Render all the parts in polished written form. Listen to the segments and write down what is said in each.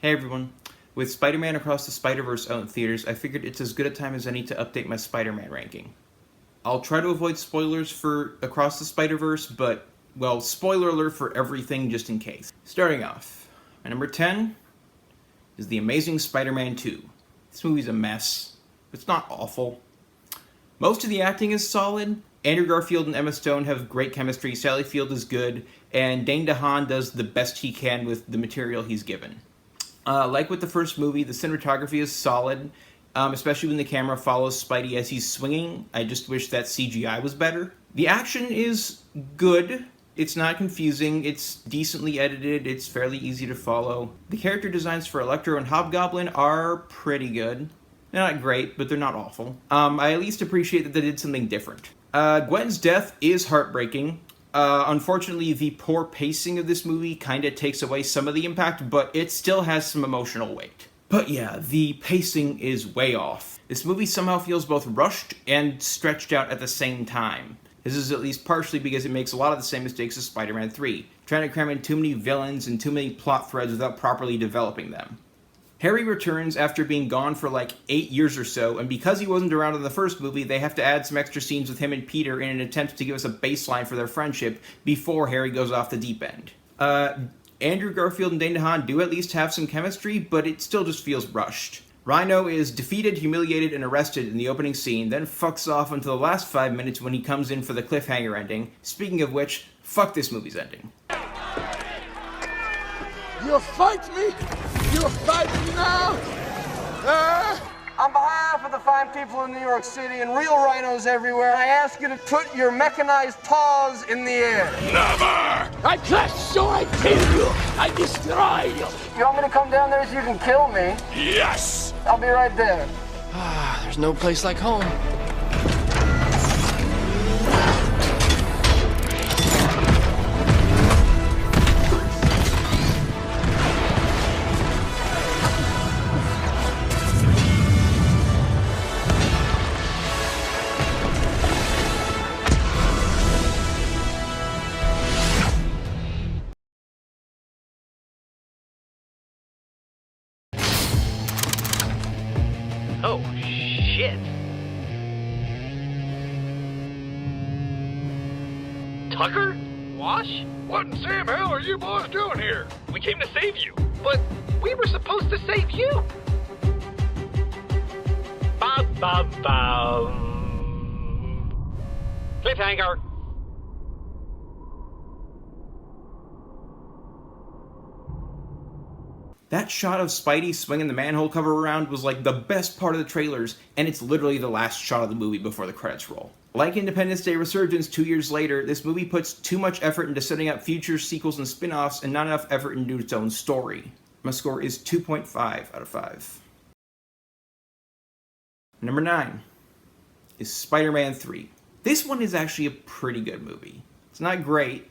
Hey everyone. With Spider-Man Across the Spider-Verse out in theaters, I figured it's as good a time as any to update my Spider-Man ranking. I'll try to avoid spoilers for Across the Spider-Verse, but, well, spoiler alert for everything just in case. Starting off, my number 10 is The Amazing Spider-Man 2. This movie's a mess. It's not awful. Most of the acting is solid. Andrew Garfield and Emma Stone have great chemistry, Sally Field is good, and Dane DeHaan does the best he can with the material he's given. Like with the first movie, the cinematography is solid, especially when the camera follows Spidey as he's swinging. I just wish that CGI was better. The action is good. It's not confusing. It's decently edited. It's fairly easy to follow. The character designs for Electro and Hobgoblin are pretty good. They're not great, but they're not awful. I at least appreciate that they did something different. Gwen's death is heartbreaking. Unfortunately, the poor pacing of this movie kinda takes away some of the impact, but it still has some emotional weight. But yeah, the pacing is way off. This movie somehow feels both rushed and stretched out at the same time. This is at least partially because it makes a lot of the same mistakes as Spider-Man 3, trying to cram in too many villains and too many plot threads without properly developing them. Harry returns after being gone for like 8 years or so, and because he wasn't around in the first movie, they have to add some extra scenes with him and Peter in an attempt to give us a baseline for their friendship before Harry goes off the deep end. Andrew Garfield and Dane DeHaan do at least have some chemistry, but it still just feels rushed. Rhino is defeated, humiliated, and arrested in the opening scene, then fucks off until the last 5 minutes when he comes in for the cliffhanger ending. Speaking of which, fuck this movie's ending. You'll fight me? You'll fight me now? On behalf of the fine people of New York City and real rhinos everywhere, I ask you to put your mechanized paws in the air. Never! I crush so I kill you. I destroy you. You want me to come down there so you can kill me? Yes! I'll be right there. There's no place like home. Oh, shit. Tucker? Wash? What in Sam hell are you boys doing here? We came to save you. But we were supposed to save you. Ba-ba-bum. Cliffhanger. That shot of Spidey swinging the manhole cover around was like the best part of the trailers, and it's literally the last shot of the movie before the credits roll. Like Independence Day Resurgence 2 years later, this movie puts too much effort into setting up future sequels and spin-offs and not enough effort into its own story. My score is 2.5 out of 5. Number 9 is Spider-Man 3. This one is actually a pretty good movie. It's not great.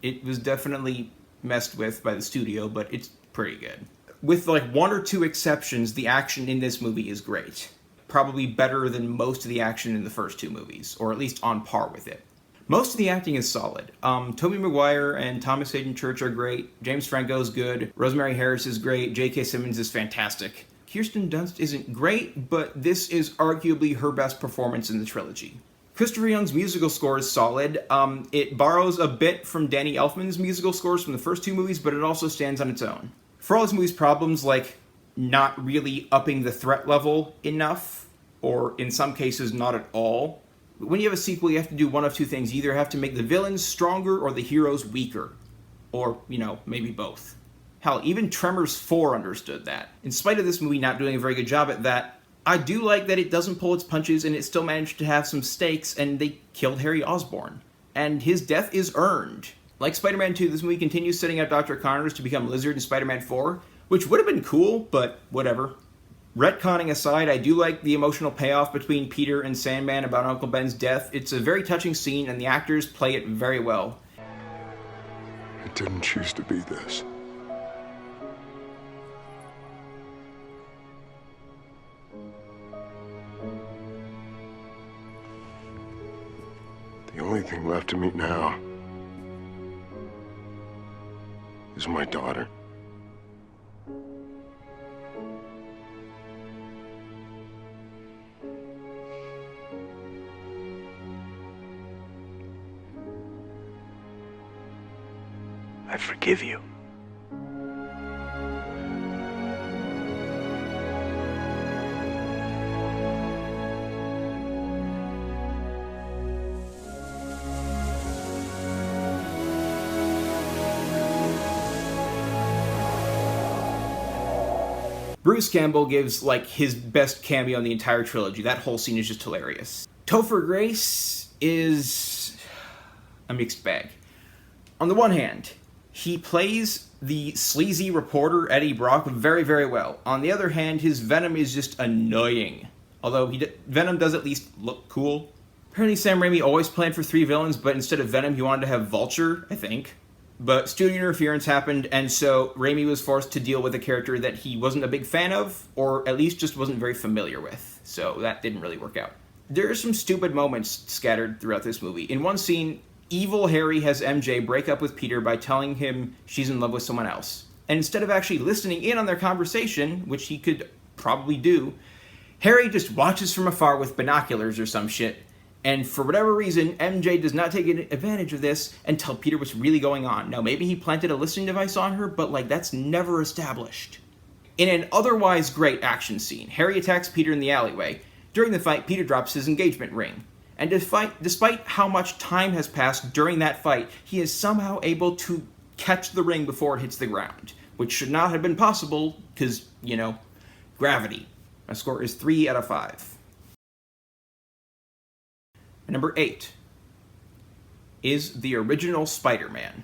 It was definitely messed with by the studio, but it's pretty good. With like one or two exceptions, the action in this movie is great. Probably better than most of the action in the first two movies, or at least on par with it. Most of the acting is solid. Tobey Maguire and Thomas Hayden Church are great. James Franco is good. Rosemary Harris is great. J.K. Simmons is fantastic. Kirsten Dunst isn't great, but this is arguably her best performance in the trilogy. Christopher Young's musical score is solid. It borrows a bit from Danny Elfman's musical scores from the first two movies, but it also stands on its own. For all this movie's problems, like not really upping the threat level enough, or in some cases not at all, when you have a sequel, you have to do one of two things. You either have to make the villains stronger or the heroes weaker. Or, maybe both. Hell, even Tremors 4 understood that. In spite of this movie not doing a very good job at that, I do like that it doesn't pull its punches and it still managed to have some stakes, and they killed Harry Osborn. And his death is earned. Like Spider-Man 2, this movie continues setting up Dr. Connors to become Lizard in Spider-Man 4, which would have been cool, but whatever. Retconning aside, I do like the emotional payoff between Peter and Sandman about Uncle Ben's death. It's a very touching scene, and the actors play it very well. I didn't choose to be this. The only thing left to me now is my daughter. I forgive you. Bruce Campbell gives, like, his best cameo in the entire trilogy. That whole scene is just hilarious. Topher Grace is a mixed bag. On the one hand, he plays the sleazy reporter Eddie Brock very, very well. On the other hand, his Venom is just annoying. Although Venom does at least look cool. Apparently Sam Raimi always planned for 3 villains, but instead of Venom, he wanted to have Vulture, I think. But studio interference happened, and so Raimi was forced to deal with a character that he wasn't a big fan of, or at least just wasn't very familiar with. So that didn't really work out. There are some stupid moments scattered throughout this movie. In one scene, evil Harry has MJ break up with Peter by telling him she's in love with someone else. And instead of actually listening in on their conversation, which he could probably do, Harry just watches from afar with binoculars or some shit. And for whatever reason, MJ does not take advantage of this and tell Peter what's really going on. Now, maybe he planted a listening device on her, but, like, that's never established. In an otherwise great action scene, Harry attacks Peter in the alleyway. During the fight, Peter drops his engagement ring. And despite how much time has passed during that fight, he is somehow able to catch the ring before it hits the ground, which should not have been possible because, you know, gravity. My score is 3 out of 5. Number 8 is the original Spider-Man.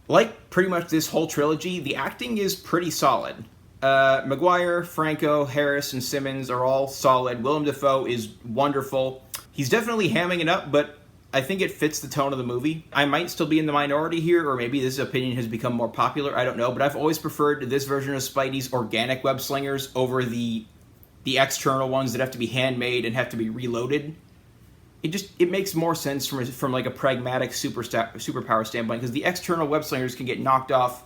Like pretty much this whole trilogy, the acting is pretty solid. Maguire, Franco, Harris, and Simmons are all solid. Willem Dafoe is wonderful. He's definitely hamming it up, but I think it fits the tone of the movie. I might still be in the minority here, or maybe this opinion has become more popular, I don't know, but I've always preferred this version of Spidey's organic web slingers over the external ones that have to be handmade and have to be reloaded. It makes more sense from like a pragmatic superpower standpoint, because the external web slingers can get knocked off,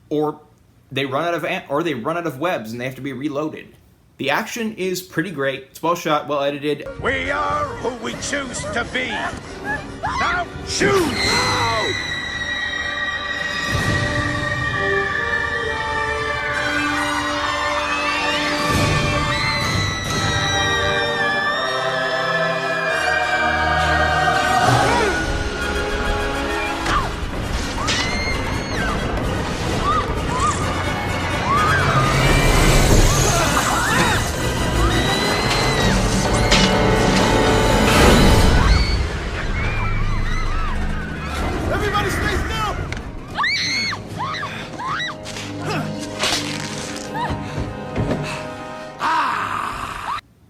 or they run out of webs and they have to be reloaded. The action is pretty great. It's well shot, well edited. We are who we choose to be. Now choose!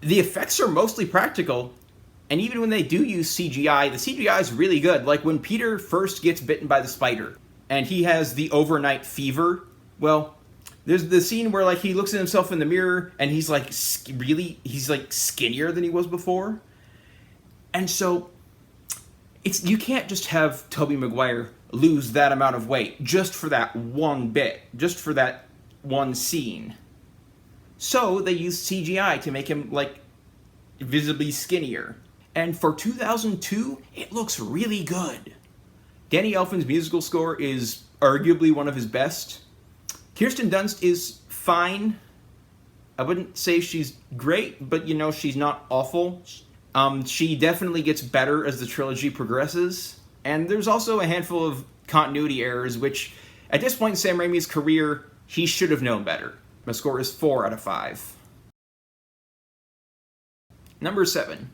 The effects are mostly practical, and even when they do use CGI, the CGI is really good. Like when Peter first gets bitten by the spider, and he has the overnight fever, well, there's the scene where like he looks at himself in the mirror, and he's like he's like skinnier than he was before. And so, you can't just have Tobey Maguire lose that amount of weight just for that one bit, just for that one scene. So they used CGI to make him, like, visibly skinnier. And for 2002, it looks really good. Danny Elfman's musical score is arguably one of his best. Kirsten Dunst is fine. I wouldn't say she's great, but, you know, she's not awful. She definitely gets better as the trilogy progresses. And there's also a handful of continuity errors, which, at this point in Sam Raimi's career, he should have known better. My score is 4 out of 5. Number 7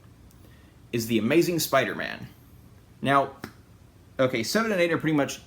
is The Amazing Spider-Man. Now, okay, 7 and 8 are pretty much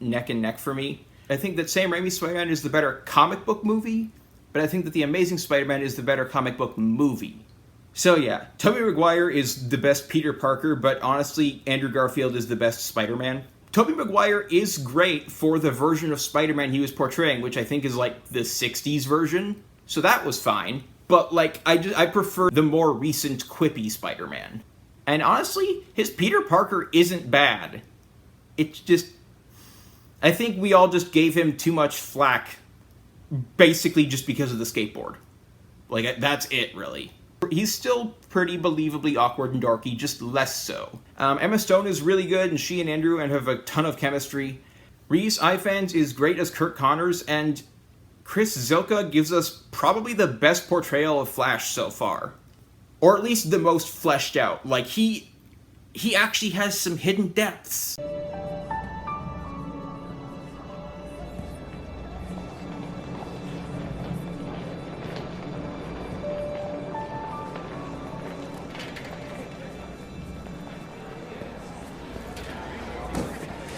neck and neck for me. I think that Sam Raimi's Spider-Man is the better comic book movie, but I think that The Amazing Spider-Man is the better comic book movie. So yeah, Tobey Maguire is the best Peter Parker, but honestly, Andrew Garfield is the best Spider-Man. Tobey Maguire is great for the version of Spider-Man he was portraying, which I think is like the 60s version. So that was fine. But like, I prefer the more recent quippy Spider-Man. And honestly, his Peter Parker isn't bad. It's just, I think we all just gave him too much flack, basically just because of the skateboard. Like, that's it, really. He's still pretty believably awkward and dorky, just less so. Emma Stone is really good, and she and Andrew have a ton of chemistry. Rhys Ifans is great as Kirk Connors, and Chris Zilka gives us probably the best portrayal of Flash so far. Or at least the most fleshed out. Like, he actually has some hidden depths.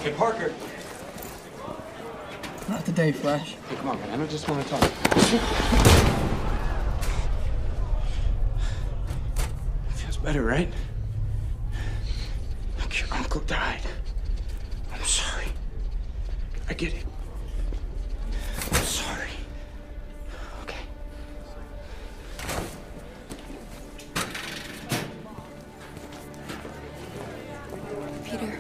Hey, Parker. Not today, Flash. Hey, come on, man. I don't just want to talk. Feels better, right? Look, your uncle died. I'm sorry. I get it. I'm sorry. Okay. Peter.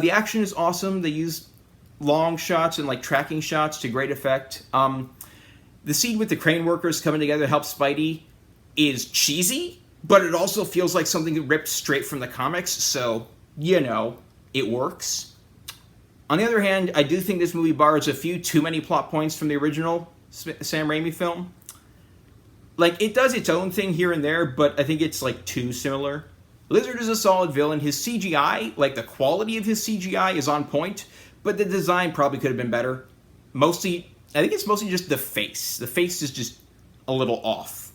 The action is awesome. They use long shots and like tracking shots to great effect. The scene with the crane workers coming together to help Spidey is cheesy, but it also feels like something ripped straight from the comics, so, you know, it works. On the other hand, I do think this movie borrows a few too many plot points from the original Sam Raimi film. Like, it does its own thing here and there, but I think it's, like, too similar. Lizard is a solid villain. His CGI, like the quality of his CGI, is on point, but the design probably could have been better. Mostly, I think it's mostly just the face. The face is just a little off.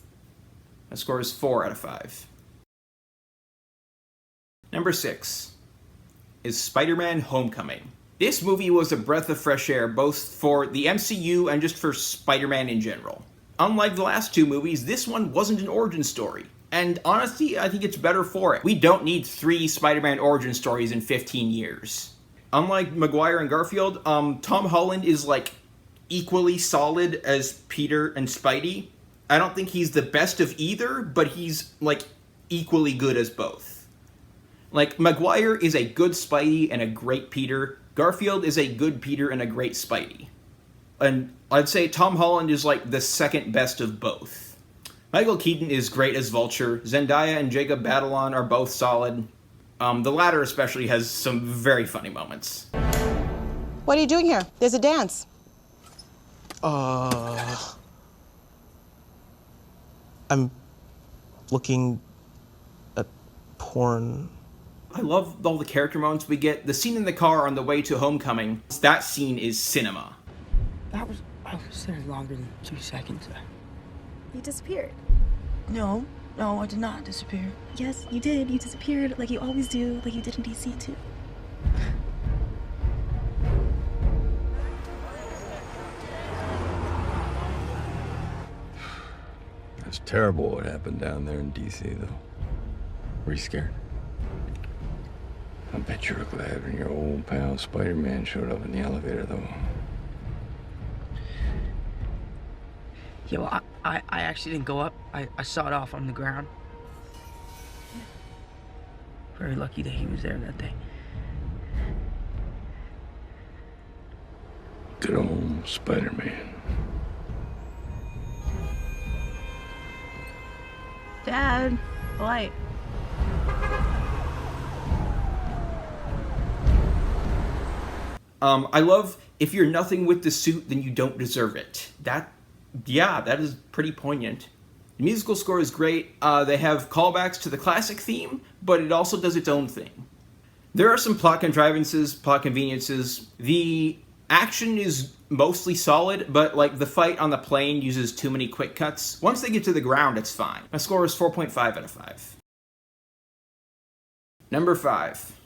My score is 4 out of 5. Number 6 is Spider-Man Homecoming. This movie was a breath of fresh air, both for the MCU and just for Spider-Man in general. Unlike the last two movies, this one wasn't an origin story. And honestly, I think it's better for it. We don't need 3 Spider-Man origin stories in 15 years. Unlike Maguire and Garfield, Tom Holland is like equally solid as Peter and Spidey. I don't think he's the best of either, but he's like equally good as both. Like, Maguire is a good Spidey and a great Peter. Garfield is a good Peter and a great Spidey. And I'd say Tom Holland is like the second best of both. Michael Keaton is great as Vulture. Zendaya and Jacob Batalon are both solid. The latter especially has some very funny moments. What are you doing here? There's a dance. I'm looking at porn. I love all the character moments we get. The scene in the car on the way to Homecoming, that scene is cinema. I was there longer than 2 seconds. You disappeared. No, I did not disappear. Yes, you did. You disappeared like you always do, like you did in DC too. It's terrible what happened down there in DC, though. Were you scared? I bet you were glad when your old pal Spider-Man showed up in the elevator, though. Yeah, well, I actually didn't go up. I saw it off on the ground. Very lucky that he was there that day. Good old Spider-Man. Dad, light. I love, if you're nothing with the suit, then you don't deserve it. That is pretty poignant. The musical score is great. They have callbacks to the classic theme, but it also does its own thing. There are some plot contrivances, plot conveniences. The action is mostly solid, but like the fight on the plane uses too many quick cuts. Once they get to the ground, it's fine. My score is 4.5 out of 5. Number 5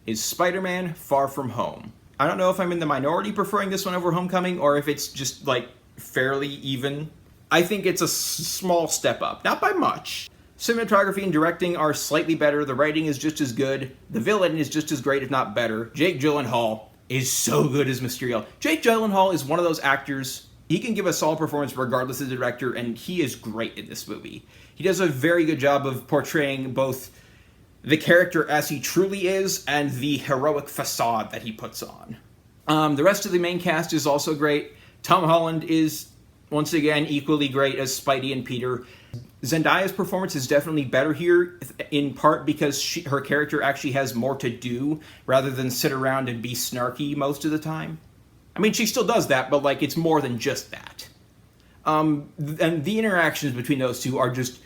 is Spider-Man Far From Home. I don't know if I'm in the minority preferring this one over Homecoming, or if it's just like fairly even. I think it's a small step up, not by much. Cinematography and directing are slightly better, the writing is just as good, the villain is just as great if not better. Jake Gyllenhaal is so good as Mysterio. Jake Gyllenhaal is one of those actors, he can give a solid performance regardless of the director, and he is great in this movie. He does a very good job of portraying both the character as he truly is and the heroic facade that he puts on. The rest of the main cast is also great. Tom Holland is once again, equally great as Spidey and Peter. Zendaya's performance is definitely better here, in part because her character actually has more to do, rather than sit around and be snarky most of the time. I mean, she still does that, but, like, it's more than just that. And the interactions between those two are just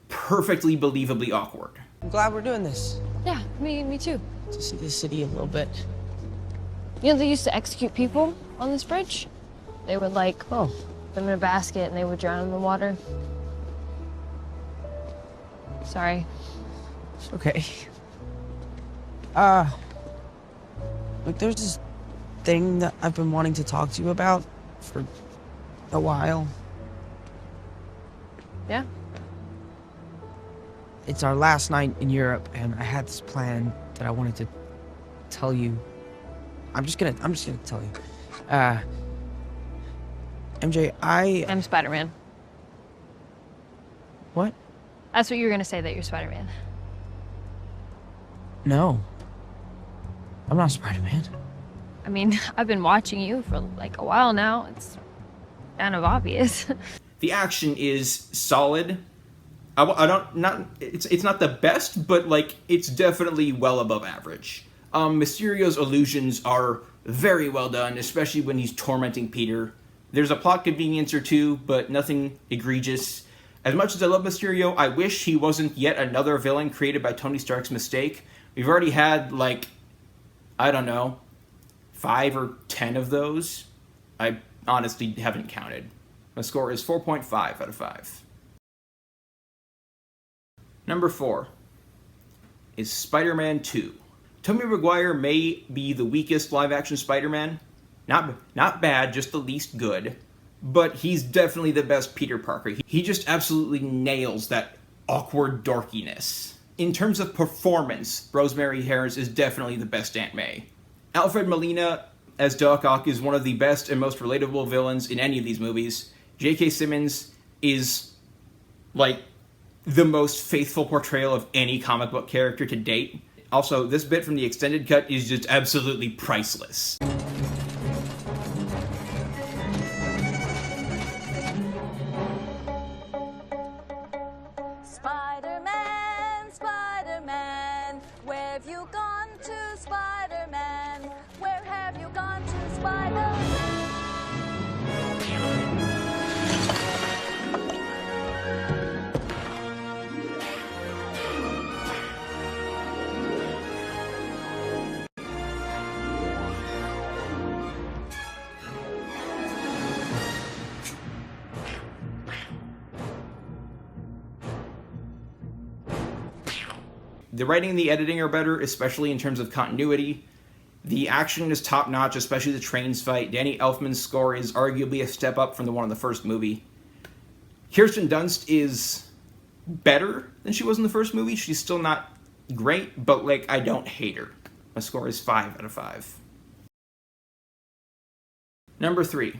perfectly believably awkward. I'm glad we're doing this. Yeah, me too. To see the city a little bit. You know, they used to execute people on this bridge. They would, like, put them in a basket and they would drown in the water. Sorry. It's okay. Look, there's this thing that I've been wanting to talk to you about for a while. Yeah? It's our last night in Europe, and I had this plan that I wanted to tell you. I'm just gonna tell you. MJ, I'm Spider-Man. What? That's what you were gonna say, that you're Spider-Man. No. I'm not Spider-Man. I mean, I've been watching you for like a while now. It's kind of obvious. The action is solid. It's not the best, but like it's definitely well above average. Mysterio's illusions are very well done, especially when he's tormenting Peter. There's a plot convenience or two, but nothing egregious. As much as I love Mysterio, I wish he wasn't yet another villain created by Tony Stark's mistake. We've already had, like, I don't know, 5 or 10 of those. I honestly haven't counted. My score is 4.5 out of 5. Number 4 is Spider-Man 2. Tobey Maguire may be the weakest live-action Spider-Man. Not bad, just the least good. But he's definitely the best Peter Parker. He just absolutely nails that awkward dorkiness. In terms of performance, Rosemary Harris is definitely the best Aunt May. Alfred Molina as Doc Ock is one of the best and most relatable villains in any of these movies. J.K. Simmons is, like, the most faithful portrayal of any comic book character to date. Also, this bit from the extended cut is just absolutely priceless. Spider-Man, Spider-Man, where have you gone to, Spider-Man? Where have you gone to, Spider-Man? The writing and the editing are better, especially in terms of continuity. The action is top-notch, especially the trains fight. Danny Elfman's score is arguably a step up from the one in the first movie. Kirsten Dunst is better than she was in the first movie. She's still not great, but, like, I don't hate her. My score is 5 out of 5. Number 3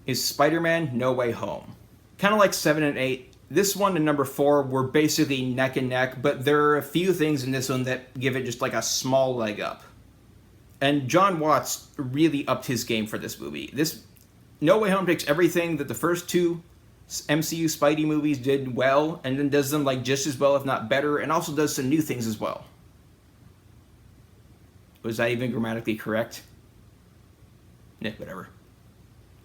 is Spider-Man No Way Home. Kind of like 7 and 8, this one and number 4 were basically neck and neck, but there are a few things in this one that give it just like a small leg up. And John Watts really upped his game for this movie. This No Way Home takes everything that the first 2 MCU Spidey movies did well, and then does them like just as well, if not better, and also does some new things as well. Was that even grammatically correct? Nah, whatever.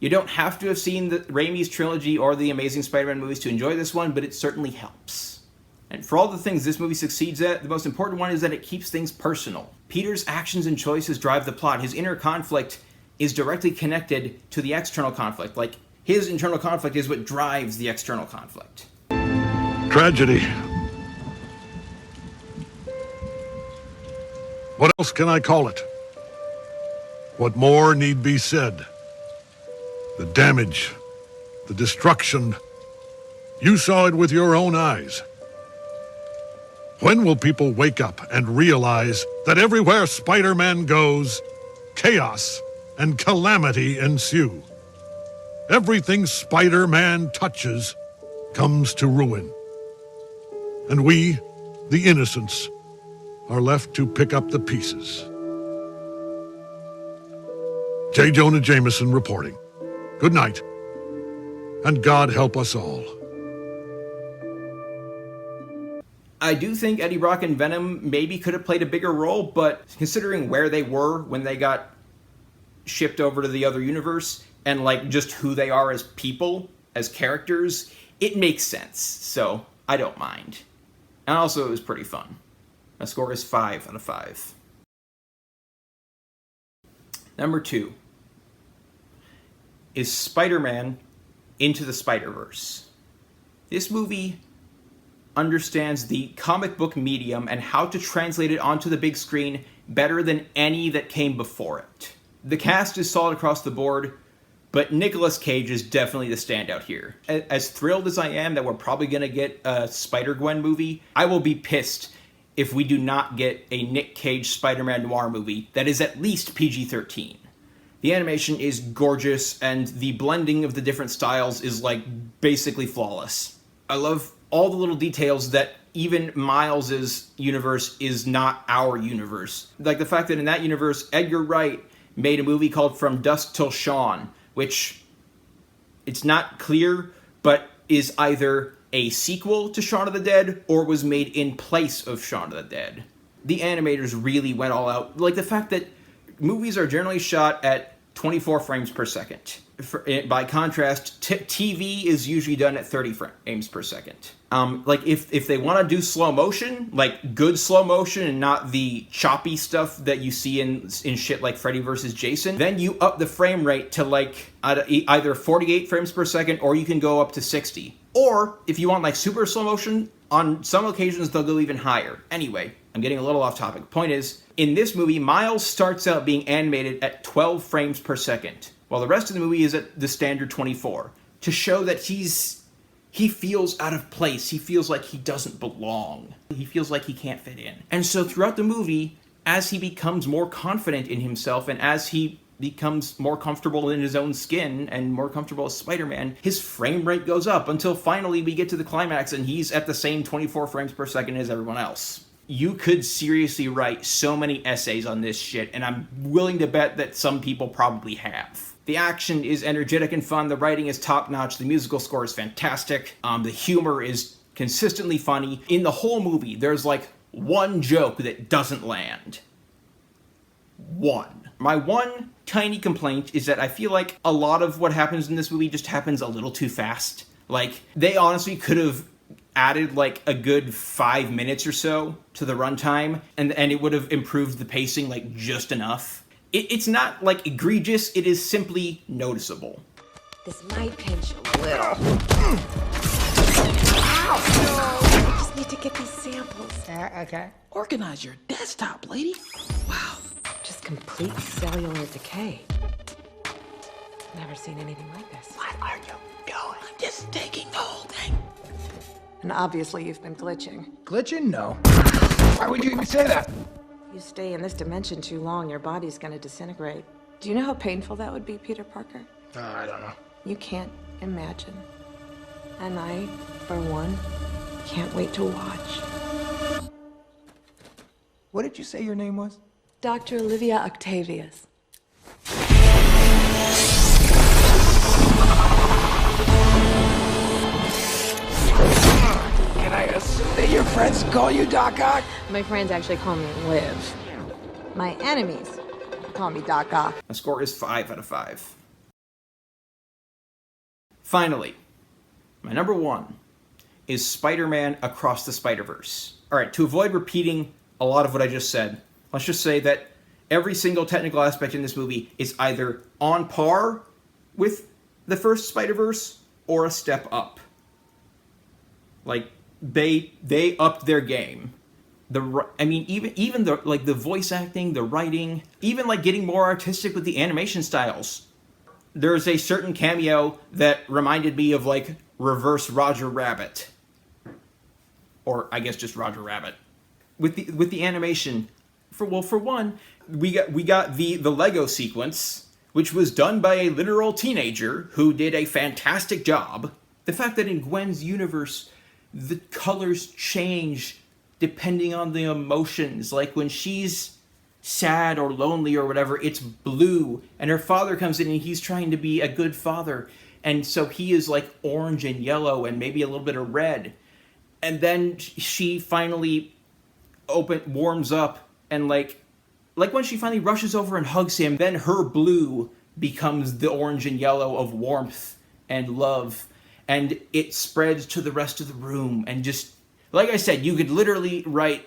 You don't have to have seen the Raimi's trilogy or the Amazing Spider-Man movies to enjoy this one, but it certainly helps. And for all the things this movie succeeds at, the most important one is that it keeps things personal. Peter's actions and choices drive the plot. His inner conflict is directly connected to the external conflict. Like, his internal conflict is what drives the external conflict. Tragedy. What else can I call it? What more need be said? The damage, the destruction. You saw it with your own eyes. When will people wake up and realize that everywhere Spider-Man goes, chaos and calamity ensue? Everything Spider-Man touches comes to ruin. And we, the innocents, are left to pick up the pieces. J. Jonah Jameson reporting. Good night, and God help us all. I do think Eddie Brock and Venom maybe could have played a bigger role, but considering where they were when they got shipped over to the other universe, and like just who they are as people, as characters, it makes sense. So I don't mind. And also it was pretty fun. My score is 5 out of 5. Number 2 is Spider-Man Into the Spider-Verse. This movie understands the comic book medium and how to translate it onto the big screen better than any that came before it. The cast is solid across the board, but Nicolas Cage is definitely the standout here. As thrilled as I am that we're probably going to get a Spider-Gwen movie, I will be pissed if we do not get a Nick Cage Spider-Man noir movie that is at least PG-13. The animation is gorgeous, and the blending of the different styles is like basically flawless. I love all the little details that even Miles's universe is not our universe. Like the fact that in that universe, Edgar Wright made a movie called From Dusk Till Dawn, which it's not clear, but is either a sequel to Shaun of the Dead or was made in place of Shaun of the Dead. The animators really went all out. Like the fact that movies are generally shot at 24 frames per second. By contrast, TV is usually done at 30 frames per second. Like if they want to do slow motion, like good slow motion and not the choppy stuff that you see in shit like Freddy vs. Jason, then you up the frame rate to like either 48 frames per second or you can go up to 60. Or if you want like super slow motion, on some occasions they'll go even higher. Anyway, I'm getting a little off topic. Point is, in this movie, Miles starts out being animated at 12 frames per second, while the rest of the movie is at the standard 24, to show that he feels out of place. He feels like he doesn't belong. He feels like he can't fit in. And so throughout the movie, as he becomes more confident in himself and as he becomes more comfortable in his own skin and more comfortable as Spider-Man, his frame rate goes up until finally we get to the climax and he's at the same 24 frames per second as everyone else. You could seriously write so many essays on this shit, and I'm willing to bet that some people probably have. The action is energetic and fun, the writing is top-notch, the musical score is fantastic, the humor is consistently funny. In the whole movie, there's like one joke that doesn't land. One. My one tiny complaint is that I feel like a lot of what happens in this movie just happens a little too fast. Like, they honestly could have added like a good 5 minutes or so to the runtime, and it would have improved the pacing like just enough. It's not like egregious, it is simply noticeable. This might pinch a little. Ow! I just need to get these samples. Okay. Organize your desktop, lady. Wow. Just complete cellular decay. Never seen anything like this. What are you doing? I'm just taking the whole thing. And obviously you've been glitching. Glitching? No. Why would you even say that? You stay in this dimension too long, your body's gonna disintegrate. Do you know how painful that would be, Peter Parker? I don't know. You can't imagine. And I, for one, can't wait to watch. What did you say your name was? Dr. Olivia Octavius. Can I assume that your friends call you Doc Ock? My friends actually call me Liv. My enemies call me Doc Ock. My score is 5 out of 5. Finally, my number 1 is Spider-Man Across the Spider-Verse. Alright, to avoid repeating a lot of what I just said, let's just say that every single technical aspect in this movie is either on par with the first Spider-Verse or a step up. Like, they upped their game. Even the like the voice acting, the writing, even like getting more artistic with the animation styles. There's a certain cameo that reminded me of like reverse Roger Rabbit, or I guess just Roger Rabbit. With the animation, for one, we got the Lego sequence, which was done by a literal teenager who did a fantastic job. The fact that in Gwen's universe, the colors change depending on the emotions. Like when she's sad or lonely or whatever, it's blue. And her father comes in and he's trying to be a good father. and so he is like orange and yellow and maybe a little bit of red. And then she finally warms up, and like when she finally rushes over and hugs him, then her blue becomes the orange and yellow of warmth and love, and it spreads to the rest of the room. And just like I said, you could literally write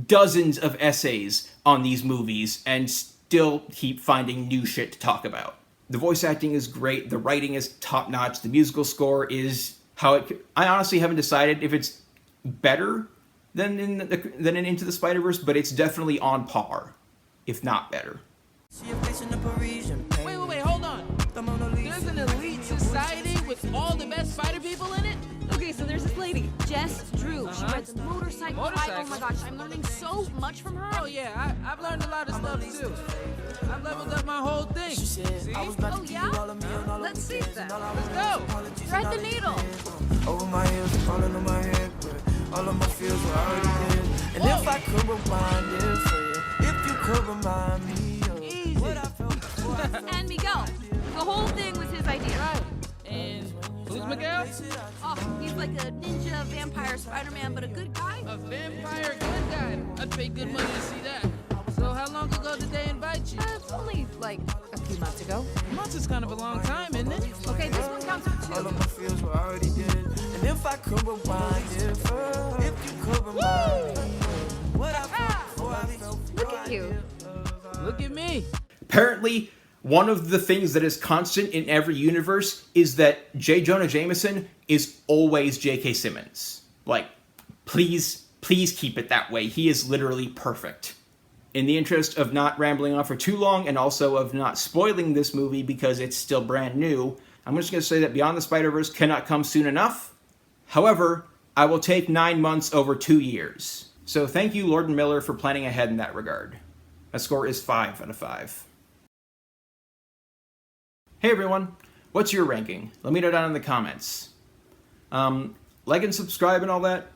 dozens of essays on these movies and still keep finding new shit to talk about. The voice acting is great, the writing is top-notch, the musical score is how it... I honestly haven't decided if it's better than in Into the Spider-Verse, but it's definitely on par, if not better. Wait, hold on. There's an elite society with all the best spider people in it? Okay, so there's this lady, Jess Drew. She rides a motorcycle. Oh my gosh, I'm learning so much from her. Oh yeah, I've learned a lot of stuff too. I've leveled up my whole thing. See? Oh yeah? Let's see then. Let's go. Thread the needle. Over my heels, falling on my head, but all of my fears were already dead. And if I could rewind it for you, if you could remind me of what I felt before. And Miguel. The whole thing was his idea. Right. And who's Miguel? Oh, he's like a ninja, vampire, Spider-Man, but a good guy. A vampire good guy. I'd pay good money to see that. So how long ago did they invite you? It's only like a few months ago. Months is kind of a long time, isn't it? Okay, this one counts for 2. All of my fears were already dead. And if I could rewind it for you, if you could remind me of what I felt before I felt. Look at you. Look at me. Apparently, one of the things that is constant in every universe is that J. Jonah Jameson is always J.K. Simmons. Like, please keep it that way. He is literally perfect. In the interest of not rambling on for too long, and also of not spoiling this movie because it's still brand new, I'm just going to say that Beyond the Spider-Verse cannot come soon enough. However, I will take 9 months over 2 years. So thank you, Lord and Miller, for planning ahead in that regard. My score is 5 out of 5. Hey everyone, what's your ranking? Let me know down in the comments. Like and subscribe and all that.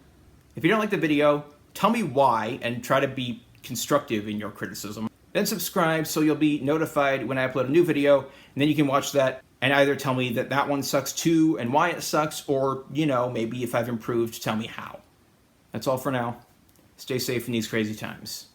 If you don't like the video, tell me why and try to be constructive in your criticism. Then subscribe so you'll be notified when I upload a new video, and then you can watch that and either tell me that that one sucks too and why it sucks, or, you know, maybe if I've improved, tell me how. That's all for now. Stay safe in these crazy times.